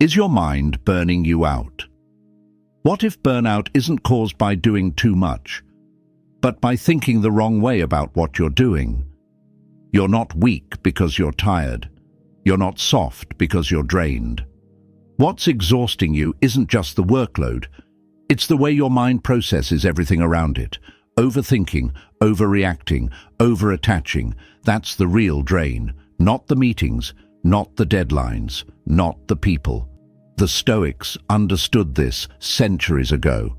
Is your mind burning you out? What if burnout isn't caused by doing too much, but by thinking the wrong way about what you're doing? You're not weak because you're tired. You're not soft because you're drained. What's exhausting you isn't just the workload. It's the way your mind processes everything around it. Overthinking, overreacting, overattaching. That's the real drain. Not the meetings, not the deadlines, not the people. The Stoics understood this centuries ago.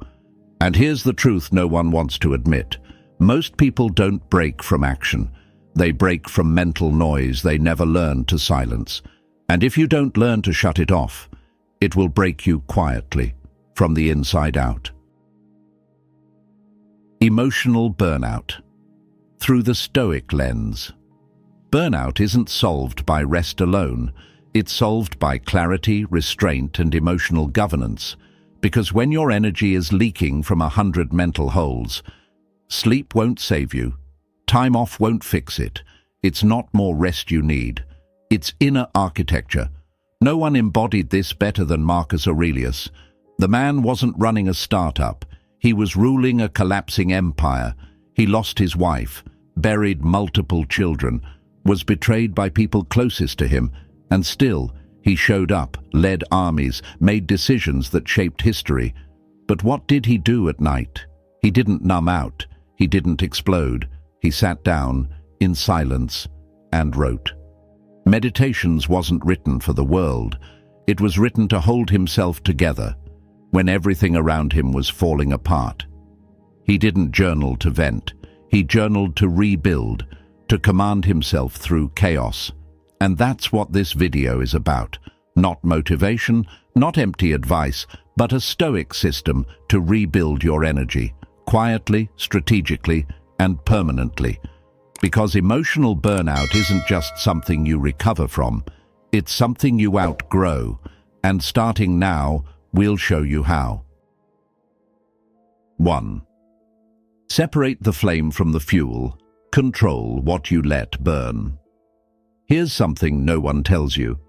And here's the truth no one wants to admit. Most people don't break from action. They break from mental noise they never learn to silence. And if you don't learn to shut it off, it will break you quietly, from the inside out. Emotional burnout. Through the Stoic lens. Burnout isn't solved by rest alone. It's solved by clarity, restraint, and emotional governance. Because when your energy is leaking from 100 mental holes, sleep won't save you. Time off won't fix it. It's not more rest you need. It's inner architecture. No one embodied this better than Marcus Aurelius. The man wasn't running a startup. He was ruling a collapsing empire. He lost his wife, buried multiple children, was betrayed by people closest to him, and still he showed up, led armies, made decisions that shaped history. But what did he do at night? He didn't numb out. He didn't explode. He sat down, in silence, and wrote. Meditations wasn't written for the world. It was written to hold himself together when everything around him was falling apart. He didn't journal to vent. He journaled to rebuild, to command himself through chaos. And that's what this video is about. Not motivation, not empty advice, but a Stoic system to rebuild your energy, quietly, strategically, and permanently. Because emotional burnout isn't just something you recover from, it's something you outgrow. And starting now, we'll show you how. 1. Separate the flame from the fuel. Control what you let burn. Here's something no one tells you.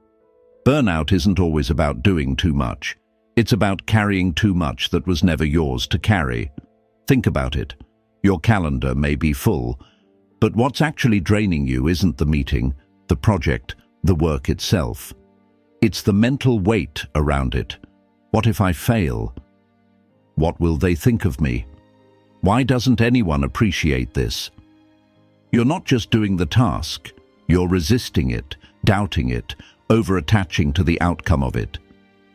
Burnout isn't always about doing too much. It's about carrying too much that was never yours to carry. Think about it. Your calendar may be full, but what's actually draining you isn't the meeting, the project, the work itself. It's the mental weight around it. What if I fail? What will they think of me? Why doesn't anyone appreciate this? You're not just doing the task. You're resisting it, doubting it, over-attaching to the outcome of it.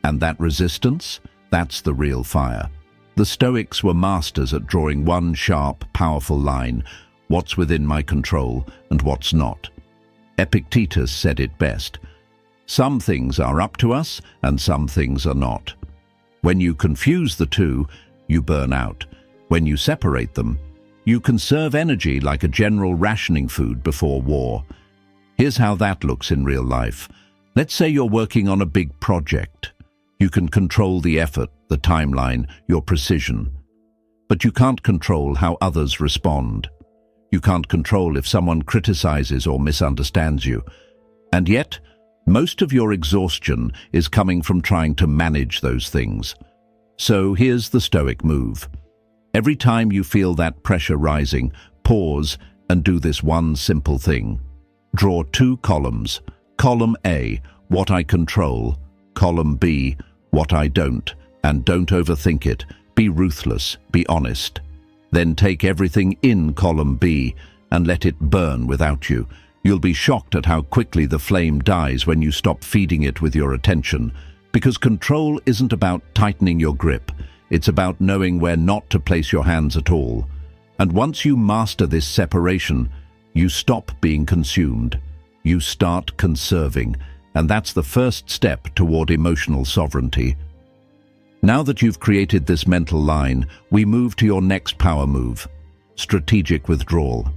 And that resistance, that's the real fire. The Stoics were masters at drawing one sharp, powerful line, what's within my control and what's not. Epictetus said it best. Some things are up to us and some things are not. When you confuse the two, you burn out. When you separate them, you conserve energy like a general rationing food before war. Here's how that looks in real life. Let's say you're working on a big project. You can control the effort, the timeline, your precision. But you can't control how others respond. You can't control if someone criticizes or misunderstands you. And yet, most of your exhaustion is coming from trying to manage those things. So here's the Stoic move. Every time you feel that pressure rising, pause and do this one simple thing. Draw 2 columns. Column A, what I control. Column B, what I don't. And don't overthink it. Be ruthless, be honest. Then take everything in column B and let it burn without you. You'll be shocked at how quickly the flame dies when you stop feeding it with your attention. Because control isn't about tightening your grip. It's about knowing where not to place your hands at all. And once you master this separation, you stop being consumed. You start conserving, and that's the first step toward emotional sovereignty. Now that you've created this mental line, we move to your next power move, strategic withdrawal.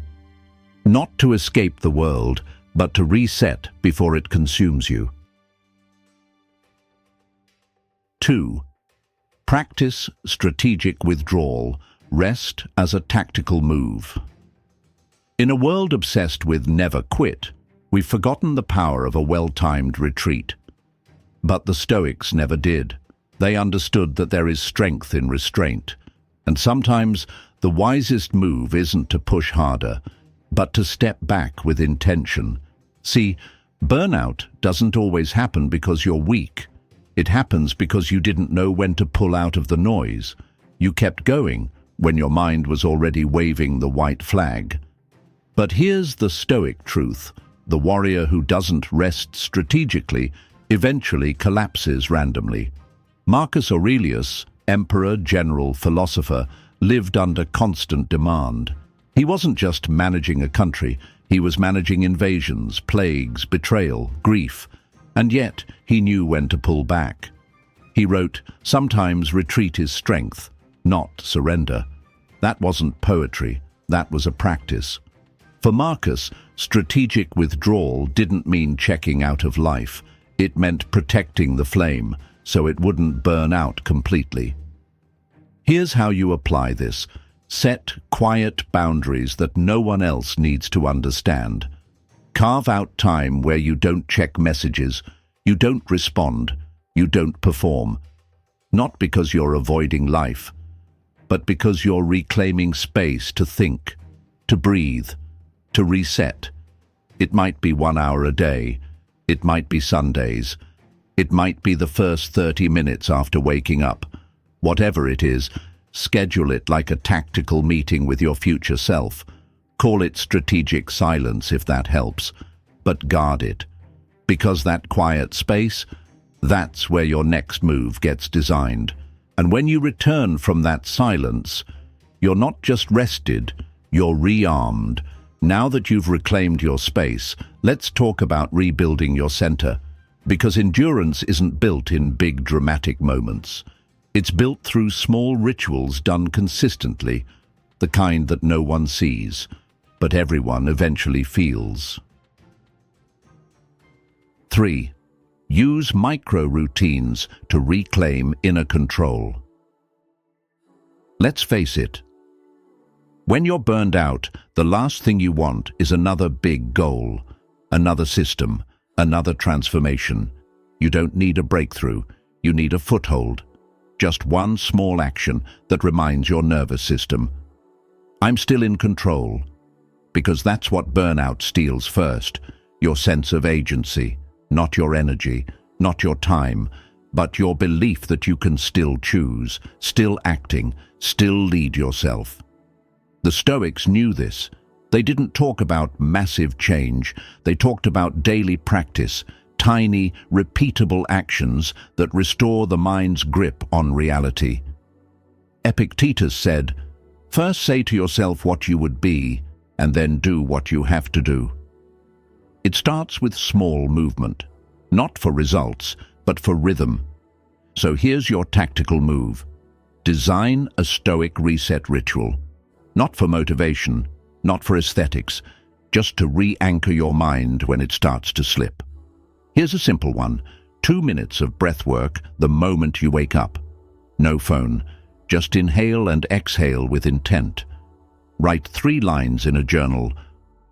Not to escape the world, but to reset before it consumes you. 2. Practice strategic withdrawal, rest as a tactical move. In a world obsessed with never quit, we've forgotten the power of a well-timed retreat. But the Stoics never did. They understood that there is strength in restraint. And sometimes the wisest move isn't to push harder, but to step back with intention. See, burnout doesn't always happen because you're weak. It happens because you didn't know when to pull out of the noise. You kept going when your mind was already waving the white flag. But here's the Stoic truth. The warrior who doesn't rest strategically eventually collapses randomly. Marcus Aurelius, emperor, general, philosopher, lived under constant demand. He wasn't just managing a country, he was managing invasions, plagues, betrayal, grief, and yet he knew when to pull back. He wrote, "Sometimes retreat is strength, not surrender." That wasn't poetry, that was a practice. For Marcus, strategic withdrawal didn't mean checking out of life. It meant protecting the flame so it wouldn't burn out completely. Here's how you apply this. Set quiet boundaries that no one else needs to understand. Carve out time where you don't check messages, you don't respond, you don't perform. Not because you're avoiding life, but because you're reclaiming space to think, to breathe, to reset. It might be 1 hour a day, it might be Sundays, it might be the first 30 minutes after waking up. Whatever it is, schedule it like a tactical meeting with your future self. Call it strategic silence if that helps, but guard it. Because that quiet space, that's where your next move gets designed. And when you return from that silence, you're not just rested, you're rearmed. Now that you've reclaimed your space, let's talk about rebuilding your center. Because endurance isn't built in big dramatic moments. It's built through small rituals done consistently, the kind that no one sees, but everyone eventually feels. 3. Use micro-routines to reclaim inner control. Let's face it. When you're burned out, the last thing you want is another big goal, another system, another transformation. You don't need a breakthrough, you need a foothold. Just one small action that reminds your nervous system, I'm still in control. Because that's what burnout steals first, your sense of agency, not your energy, not your time, but your belief that you can still choose, still acting, still lead yourself. The Stoics knew this. They didn't talk about massive change, they talked about daily practice, tiny, repeatable actions that restore the mind's grip on reality. Epictetus said, "First say to yourself what you would be, and then do what you have to do." It starts with small movement, not for results, but for rhythm. So here's your tactical move. Design a Stoic reset ritual, not for motivation, not for aesthetics, just to re-anchor your mind when it starts to slip. Here's a simple one, 2 minutes of breath work the moment you wake up. No phone, just inhale and exhale with intent. Write 3 lines in a journal.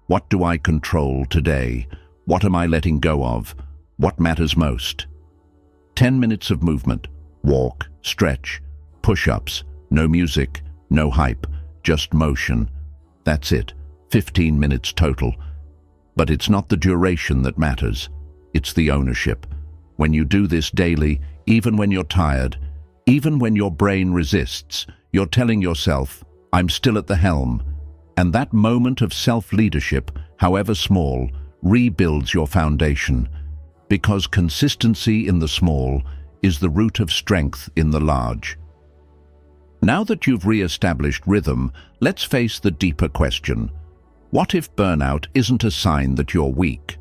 What do I control today? What am I letting go of? What matters most? 10 minutes of movement, walk, stretch, push-ups, no music, no hype, just motion. That's it, 15 minutes total. But it's not the duration that matters, it's the ownership. When you do this daily, even when you're tired, even when your brain resists, you're telling yourself, I'm still at the helm. And that moment of self-leadership, however small, rebuilds your foundation. Because consistency in the small is the root of strength in the large. Now that you've re-established rhythm, let's face the deeper question. What if burnout isn't a sign that you're weak,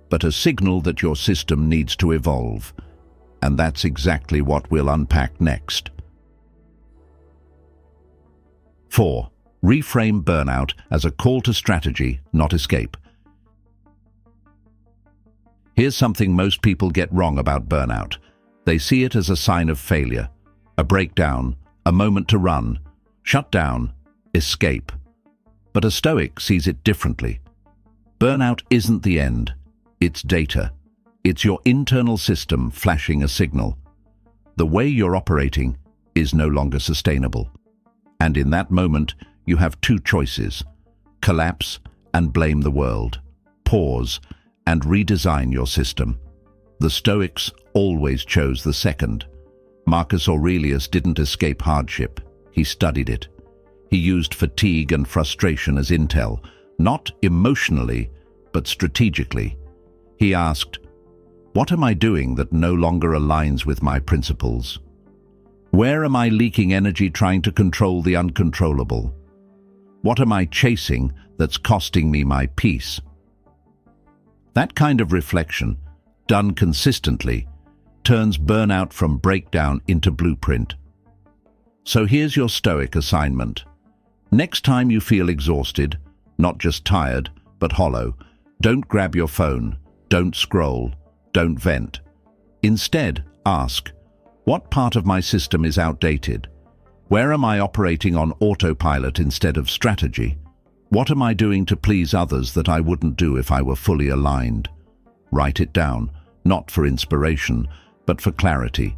but a signal that your system needs to evolve? And that's exactly what we'll unpack next. 4. Reframe burnout as a call to strategy, not escape. Here's something most people get wrong about burnout. They see it as a sign of failure, a breakdown, a moment to run, shut down, escape. But a Stoic sees it differently. Burnout isn't the end, it's data. It's your internal system flashing a signal. The way you're operating is no longer sustainable. And in that moment, you have two choices: collapse and blame the world, pause and redesign your system. The Stoics always chose the second. Marcus Aurelius didn't escape hardship, he studied it. He used fatigue and frustration as intel, not emotionally, but strategically. He asked, "What am I doing that no longer aligns with my principles? Where am I leaking energy trying to control the uncontrollable? What am I chasing that's costing me my peace?" That kind of reflection, done consistently, turns burnout from breakdown into blueprint. So here's your Stoic assignment. Next time you feel exhausted, not just tired, but hollow, don't grab your phone, don't scroll, don't vent. Instead, ask, what part of my system is outdated? Where am I operating on autopilot instead of strategy? What am I doing to please others that I wouldn't do if I were fully aligned? Write it down, not for inspiration, but for clarity.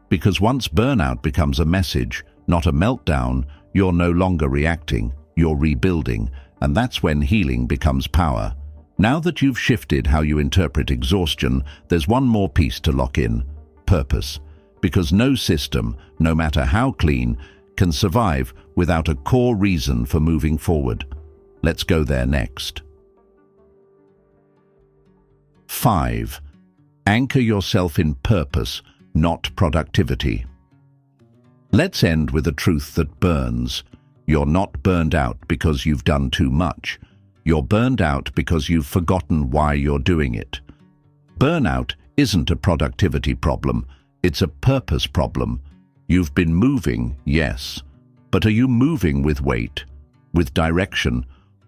Because once burnout becomes a message, not a meltdown, you're no longer reacting, you're rebuilding, and that's when healing becomes power. Now that you've shifted how you interpret exhaustion, there's one more piece to lock in: purpose. Because no system, no matter how clean, can survive without a core reason for moving forward. Let's go there next. 5. Anchor yourself in purpose, not productivity. Let's end with a truth that burns. You're not burned out because you've done too much. You're burned out because you've forgotten why you're doing it. Burnout isn't a productivity problem, it's a purpose problem. You've been moving, yes, but are you moving with weight, with direction,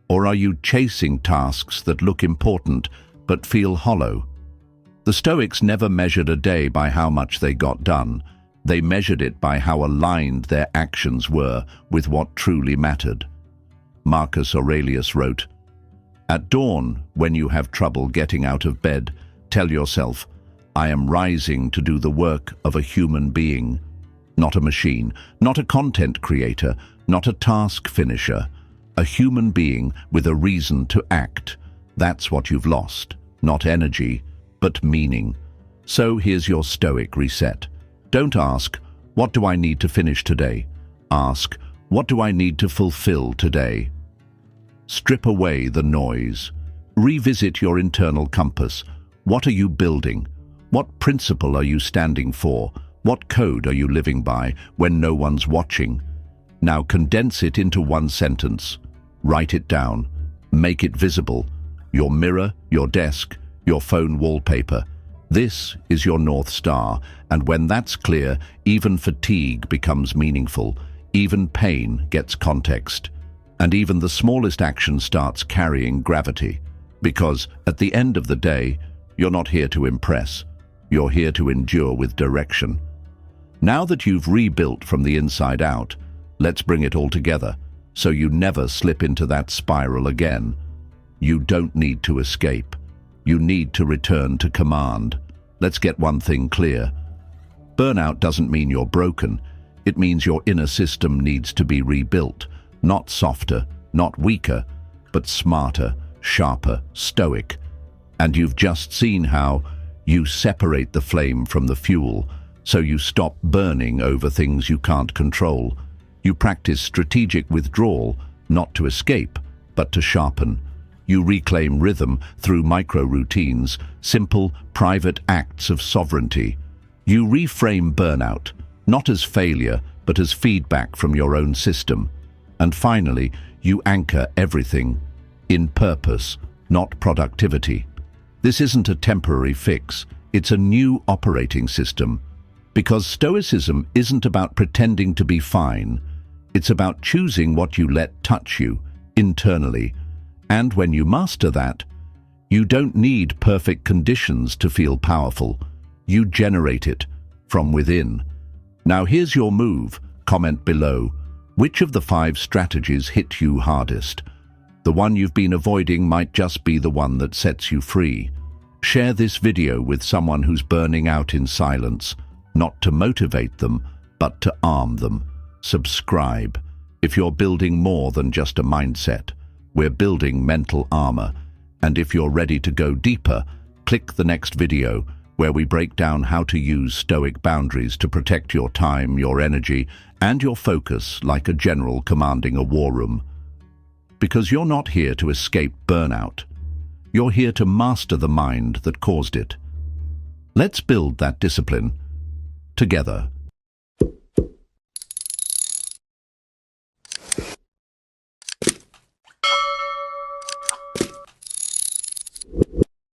or are you chasing tasks that look important but feel hollow? The Stoics never measured a day by how much they got done. They measured it by how aligned their actions were with what truly mattered. Marcus Aurelius wrote, "At dawn, when you have trouble getting out of bed, tell yourself, I am rising to do the work of a human being, not a machine, not a content creator, not a task finisher, a human being with a reason to act. That's what you've lost, not energy, but meaning." So here's your Stoic reset. Don't ask, what do I need to finish today? Ask, what do I need to fulfill today? Strip away the noise. Revisit your internal compass. What are you building? What principle are you standing for? What code are you living by when no one's watching? Now condense it into one sentence. Write it down. Make it visible. Your mirror, your desk, your phone wallpaper. This is your North Star, and when that's clear, even fatigue becomes meaningful, even pain gets context, and even the smallest action starts carrying gravity. Because at the end of the day, you're not here to impress, you're here to endure with direction. Now that you've rebuilt from the inside out, let's bring it all together, so you never slip into that spiral again. You don't need to escape. You need to return to command. Let's get one thing clear. Burnout doesn't mean you're broken. It means your inner system needs to be rebuilt. Not softer, not weaker, but smarter, sharper, stoic. And you've just seen how you separate the flame from the fuel, so you stop burning over things you can't control. You practice strategic withdrawal, not to escape, but to sharpen. You reclaim rhythm through micro-routines, simple, private acts of sovereignty. You reframe burnout, not as failure, but as feedback from your own system. And finally, you anchor everything in purpose, not productivity. This isn't a temporary fix, it's a new operating system. Because Stoicism isn't about pretending to be fine, it's about choosing what you let touch you internally. And when you master that, you don't need perfect conditions to feel powerful. You generate it from within. Now here's your move. Comment below. Which of the 5 strategies hit you hardest? The one you've been avoiding might just be the one that sets you free. Share this video with someone who's burning out in silence, not to motivate them, but to arm them. Subscribe. If you're building more than just a mindset, we're building mental armor. And if you're ready to go deeper, click the next video where we break down how to use Stoic boundaries to protect your time, your energy, and your focus like a general commanding a war room. Because you're not here to escape burnout. You're here to master the mind that caused it. Let's build that discipline together.